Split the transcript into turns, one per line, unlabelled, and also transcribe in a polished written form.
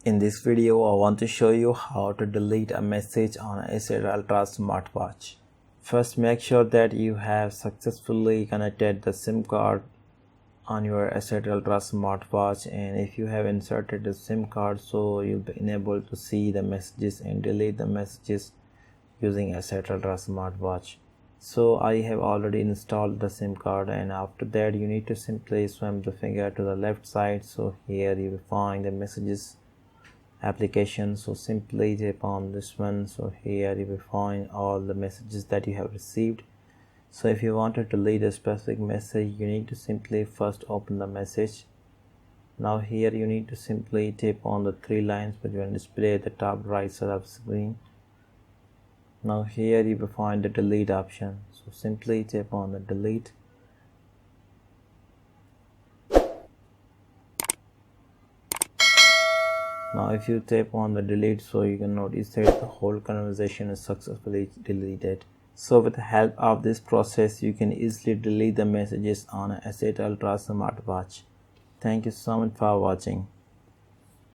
In this video, I want to show you how to delete a message on a Acer Ultra smartwatch. First, make sure that you have successfully connected the SIM card on your Acer Ultra smartwatch, and if you have inserted the SIM card, so you'll be able to see the messages and delete the messages using Acer Ultra smartwatch. So I have already installed the SIM card, and after that you need to simply swipe the finger to the left side. So here you will find the messages application, so simply tap on this one. So here you will find all the messages that you have received. So if you want to delete a specific message, you need to simply first open the message. Now here you need to simply tap on the three lines which will display at the top right side of the screen. Now here you will find the delete option, so simply tap on the delete. Now if you tap on the delete, so you can notice that the whole conversation is successfully deleted. So with the help of this process, you can easily delete the messages on a Acer Ultra smartwatch. Thank you so much for watching.